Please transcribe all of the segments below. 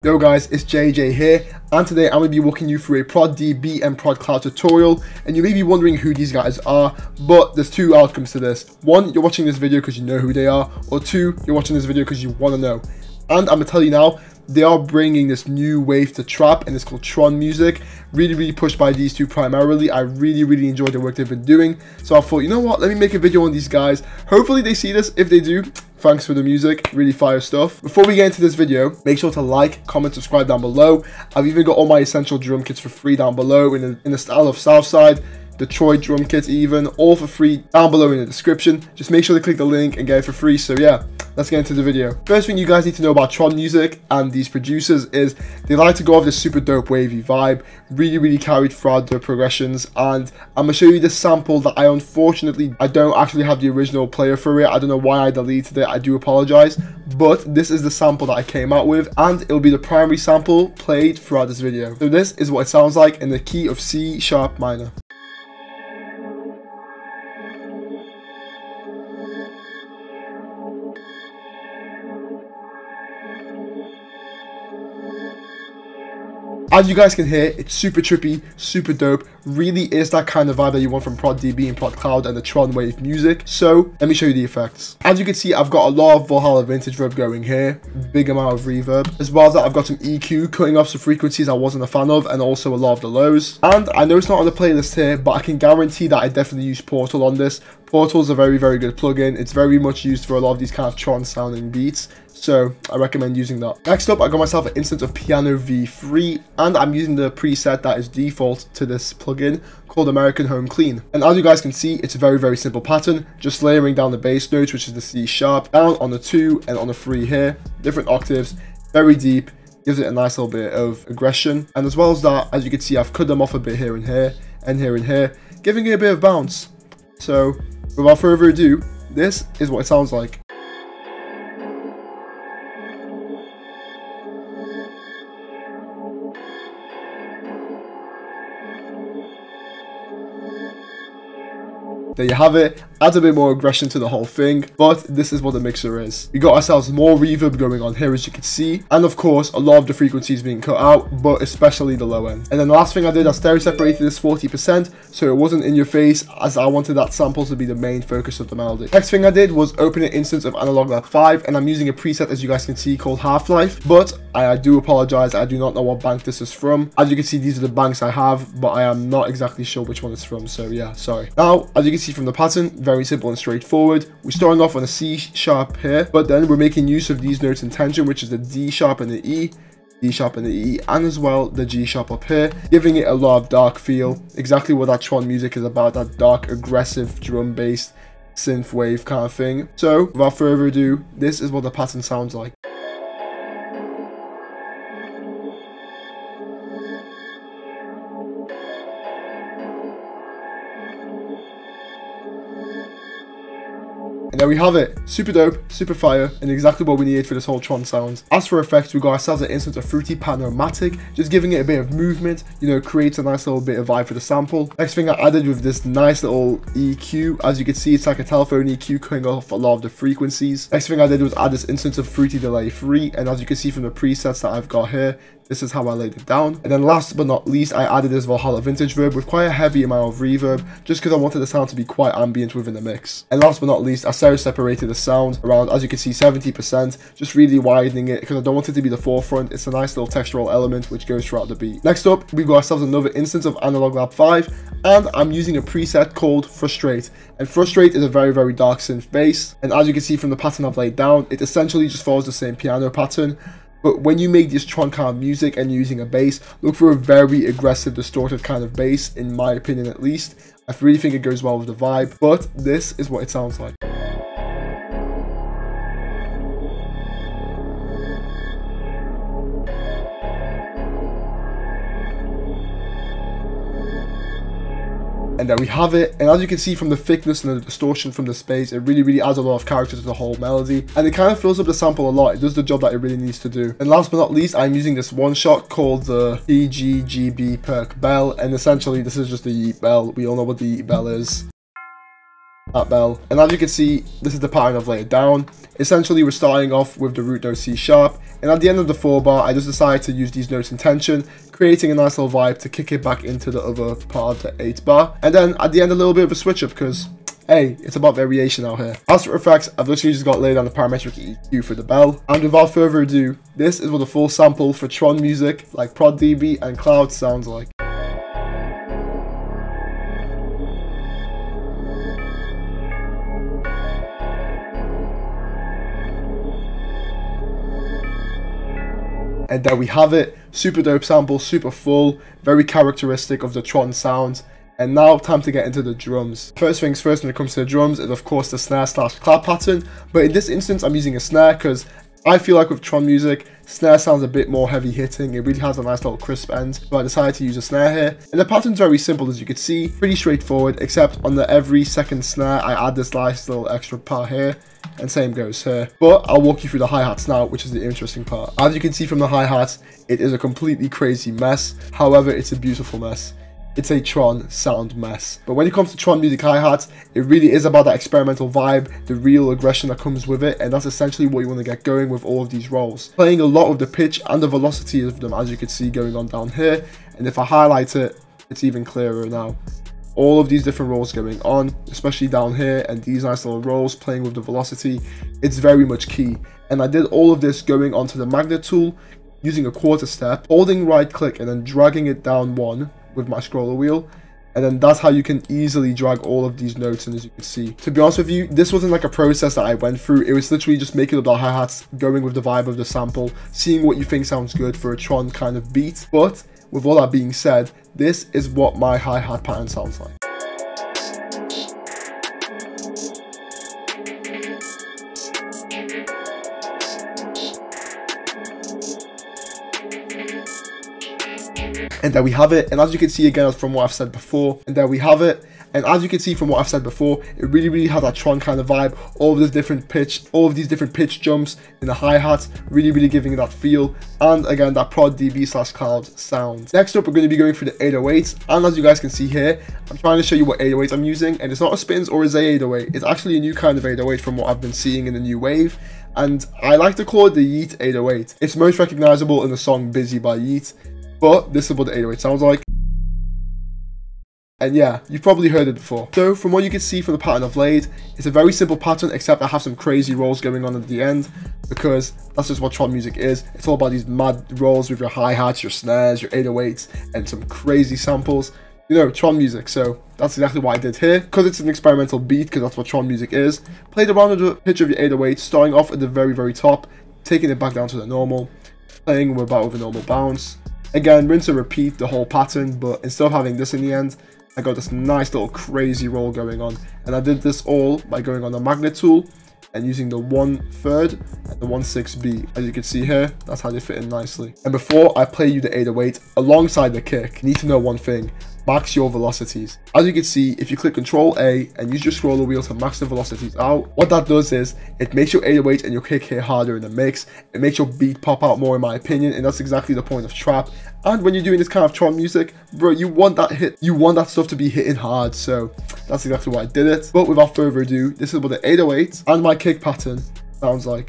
Yo guys, it's JJ here, and today I'm going to be walking you through a ProdDB and ProdCLOUD tutorial, and you may be wondering who these guys are, but there's two outcomes to this. One, you're watching this video because you know who they are, or two, you're watching this video because you want to know. And I'm going to tell you now, they are bringing this new wave to trap, and it's called Tron music. Really pushed by these two primarily. I really enjoy the work they've been doing, so I thought, you know what, let me make a video on these guys. Hopefully they see this. If they do, thanks for the music, really fire stuff. Before we get into this video, make sure to like, comment, subscribe down below. I've even got all my essential drum kits for free down below in the style of Southside, Detroit drum kits even, all for free down below in the description. Just make sure to click the link and get it for free. So yeah, let's get into the video. First thing you guys need to know about Tron music and these producers is they like to go off this super dope wavy vibe, really carried throughout the progressions. And I'm gonna show you this sample that I don't actually have the original player for it. I don't know why I deleted it, I do apologize, but this is the sample that I came out with, and it'll be the primary sample played throughout this video. So this is what it sounds like in the key of C sharp minor. As you guys can hear, it's super trippy, super dope, really is that kind of vibe that you want from ProdDB and ProdCLOUD and the Tron wave music. So let me show you the effects. As you can see, I've got a lot of Valhalla vintage reverb going here, big amount of reverb, as well as that I've got some EQ cutting off some frequencies I wasn't a fan of, and also a lot of the lows. And I know it's not on the playlist here, but I can guarantee that I definitely use Portal on this. Portal is a very good plugin. It's very much used for a lot of these kind of Tron sounding beats, so I recommend using that. Next up, I got myself an instance of Piano V3, and I'm using the preset that is default to this plugin called American Home Clean. And as you guys can see, it's a very simple pattern, just layering down the bass notes, which is the C sharp, down on the 2 and on the 3 here, different octaves, very deep, gives it a nice little bit of aggression. And as well as that, as you can see, I've cut them off a bit here and here, and here and here, giving it a bit of bounce. So without further ado, this is what it sounds like. There you have it, adds a bit more aggression to the whole thing, but this is what the mixer is. We got ourselves more reverb going on here, as you can see, and of course a lot of the frequencies being cut out, but especially the low end. And then the last thing I did, I stereo separated this 40% so it wasn't in your face, as I wanted that sample to be the main focus of the melody. Next thing I did was open an instance of Analog Lab 5, and I'm using a preset, as you guys can see, called Half-Life, but I do apologize, I do not know what bank this is from. As you can see, these are the banks I have, but I am not exactly sure which one it's from, so yeah, sorry. Now, as you can see from the pattern, very simple and straightforward. We're starting off on a C sharp here, but then we're making use of these notes in tension, which is the D sharp and the E, D sharp and the E, and as well the G sharp up here, giving it a lot of dark feel, exactly what that Tron music is about, that dark, aggressive, drum-based, synth wave kind of thing. So without further ado, this is what the pattern sounds like. And there we have it, super dope, super fire, and exactly what we needed for this whole Tron sound. As for effects, we got ourselves an instance of Fruity Panomatic, just giving it a bit of movement, you know, creates a nice little bit of vibe for the sample. Next thing I added with this nice little EQ, as you can see, it's like a telephone EQ cutting off a lot of the frequencies. Next thing I did was add this instance of Fruity Delay 3, and as you can see from the presets that I've got here, this is how I laid it down. And then last but not least, I added this Valhalla vintage reverb with quite a heavy amount of reverb, just because I wanted the sound to be quite ambient within the mix. And last but not least, I stereo separated the sound around, as you can see, 70%, just really widening it because I don't want it to be the forefront. It's a nice little textural element which goes throughout the beat. Next up, we've got ourselves another instance of Analog Lab 5, and I'm using a preset called Frustrate. And Frustrate is a very dark synth bass, and as you can see from the pattern I've laid down, it essentially just follows the same piano pattern. But when you make this Tron kind of music and you're using a bass, look for a very aggressive, distorted kind of bass, in my opinion at least. I really think it goes well with the vibe, but this is what it sounds like. And there we have it, and as you can see from the thickness and the distortion from the space, it really adds a lot of character to the whole melody, and it kind of fills up the sample a lot. It does the job that it really needs to do. And last but not least, I'm using this one shot called the PGGB Perk Bell, and essentially this is just the Yeet Bell. We all know what the Yeet Bell is. that bell. And as you can see, this is the pattern I've laid down. Essentially, we're starting off with the root note C sharp, and at the end of the 4 bar, I just decided to use these notes in tension, creating a nice little vibe to kick it back into the other part of the 8 bar. And then at the end, a little bit of a switch up, because hey, it's about variation out here. As for effects, I've literally just got laid down the parametric EQ for the bell. And without further ado, this is what a full sample for Tron music like ProdDB and Cloud sounds like. And there we have it, super dope sample, super full, very characteristic of the Tron sound. And now time to get into the drums. First things first when it comes to the drums is of course the snare / clap pattern, but in this instance I'm using a snare because I feel like with Tron music, snare sounds a bit more heavy hitting. It really has a nice little crisp end, so I decided to use a snare here. And the pattern's very simple, as you can see, pretty straightforward, except on the every second snare I add this nice little extra part here, and same goes here. But I'll walk you through the hi-hats now, which is the interesting part. As you can see from the hi-hats, it is a completely crazy mess. However, it's a beautiful mess. It's a Tron sound mess. But when it comes to Tron music hi-hats, it really is about that experimental vibe, the real aggression that comes with it, and that's essentially what you want to get going with all of these rolls. Playing a lot of the pitch and the velocity of them, as you can see going on down here, and if I highlight it, it's even clearer now. All of these different rolls going on, especially down here, and these nice little rolls playing with the velocity, it's very much key. And I did all of this going onto the magnet tool, using a quarter step, holding right click and then dragging it down 1 with my scroller wheel, and then that's how you can easily drag all of these notes in, as you can see. To be honest with you, this wasn't like a process that I went through. It was literally just making up the hi-hats, going with the vibe of the sample, seeing what you think sounds good for a Tron kind of beat. But with all that being said, this is what my hi-hat pattern sounds like. And there we have it, and as you can see again from what I've said before, and there we have it, and as you can see from what I've said before, it really has that Tron kind of vibe, all of these different pitch jumps in the hi-hats, really giving it that feel, and again that ProdDB / Cloud sound. Next up, we're going to be going through the 808s, and as you guys can see here, I'm trying to show you what 808 I'm using, and it's not a Spins or a Z808, it's actually a new kind of 808 from what I've been seeing in the new wave, and I like to call it the Yeet 808. It's most recognizable in the song Busy by Yeet, but this is what the 808 sounds like. And yeah, you've probably heard it before. So from what you can see from the pattern I've laid, it's a very simple pattern, except I have some crazy rolls going on at the end, because that's just what Tron music is. It's all about these mad rolls with your hi-hats, your snares, your 808s, and some crazy samples. You know, Tron music, so that's exactly what I did here. Because it's an experimental beat, because that's what Tron music is. Played around with the pitch of your 808, starting off at the very top, taking it back down to the normal, playing with a normal bounce. Again, rinse and repeat the whole pattern, but instead of having this in the end, I got this nice little crazy roll going on. And I did this all by going on the magnet tool and using the 1/3 and the 1/6B. As you can see here, that's how they fit in nicely. And before I play you the 808 alongside the kick, you need to know one thing: max your velocities. As you can see, if you click Control A and use your scroller wheel to max the velocities out, what that does is it makes your 808 and your kick hit harder in the mix. It makes your beat pop out more, in my opinion, and that's exactly the point of trap. And when you're doing this kind of Tron music, bro, you want that hit, you want that stuff to be hitting hard, so that's exactly why I did it. But without further ado, this is what the 808 and my kick pattern sounds like.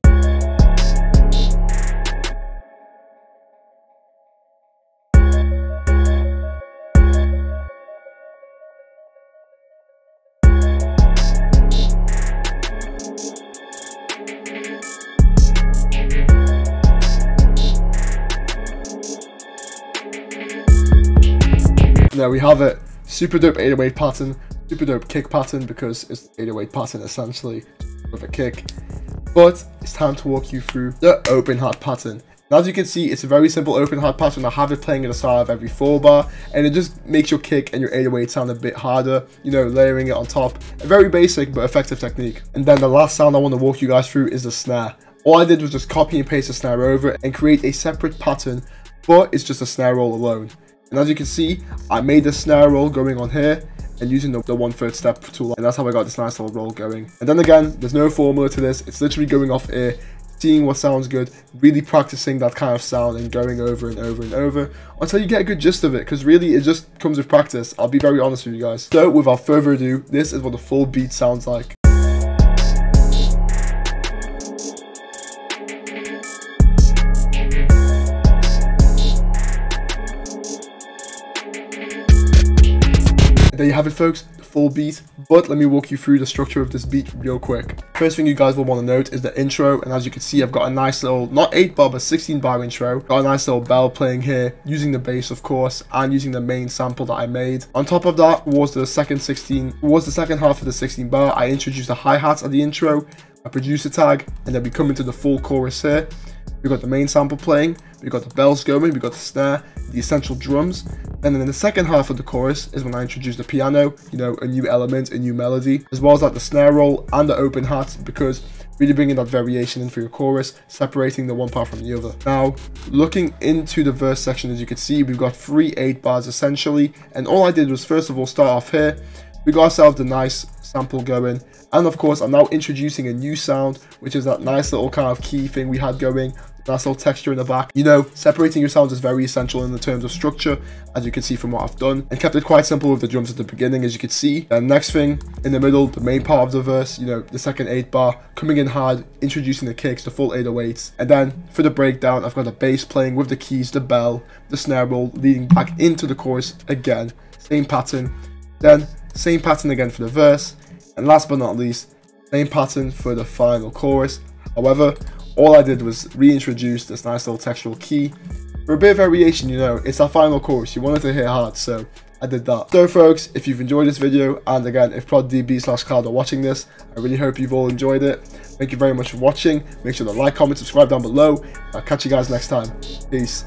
There we have it. Super dope 808 pattern, super dope kick pattern, because it's the 808 pattern essentially with a kick. But it's time to walk you through the open hat pattern. And as you can see, it's a very simple open hat pattern. I have it playing at the start of every 4 bar, and it just makes your kick and your 808 sound a bit harder, you know, layering it on top. A very basic but effective technique. And then the last sound I want to walk you guys through is the snare. All I did was just copy and paste the snare over and create a separate pattern, but it's just a snare roll alone. And as you can see, I made the snare roll going on here and using the 1/3 step tool, and that's how I got this nice little roll going. And then again, there's no formula to this, it's literally going off here, seeing what sounds good, really practicing that kind of sound and going over and over and over until you get a good gist of it, because really it just comes with practice. I'll be very honest with you guys. So without further ado, this is what the full beat sounds like. There you have it, folks, the full beat. But let me walk you through the structure of this beat real quick. First thing you guys will want to note is the intro, and as you can see, I've got a nice little, not 8-bar, but 16-bar intro. Got a nice little bell playing here, using the bass, of course, and using the main sample that I made. On top of that was the second half of the 16-bar. I introduced the hi-hats at the intro, a producer tag, and then we come into the full chorus here. We got the main sample playing, we got the bells going, we got the snare, the essential drums, and then in the second half of the chorus is when I introduce the piano, you know, a new element, a new melody, as well as like the snare roll and the open hat, because really bringing that variation in for your chorus, separating the one part from the other. Now, looking into the verse section, as you can see, we've got 3 8-bars essentially, and all I did was first of all start off here. We got ourselves the nice sample going, and of course I'm now introducing a new sound, which is that nice little kind of key thing we had going, nice little texture in the back. You know, separating your sounds is very essential in the terms of structure, as you can see from what I've done, and kept it quite simple with the drums at the beginning, as you can see. And next thing in the middle, the main part of the verse, you know, the second 8-bar coming in hard, introducing the kicks, the full 808s, and then for the breakdown I've got the bass playing with the keys, the bell, the snare roll leading back into the chorus again, same pattern, then same pattern again for the verse, and last but not least, same pattern for the final chorus. However, all I did was reintroduce this nice little textual key for a bit of variation. You know, it's our final chorus, you wanted to hit hard, so I did that. So folks, if you've enjoyed this video, and again, if ProdDB/Cloud are watching this, I really hope you've all enjoyed it. Thank you very much for watching. Make sure to like, comment, subscribe down below. I'll catch you guys next time. Peace.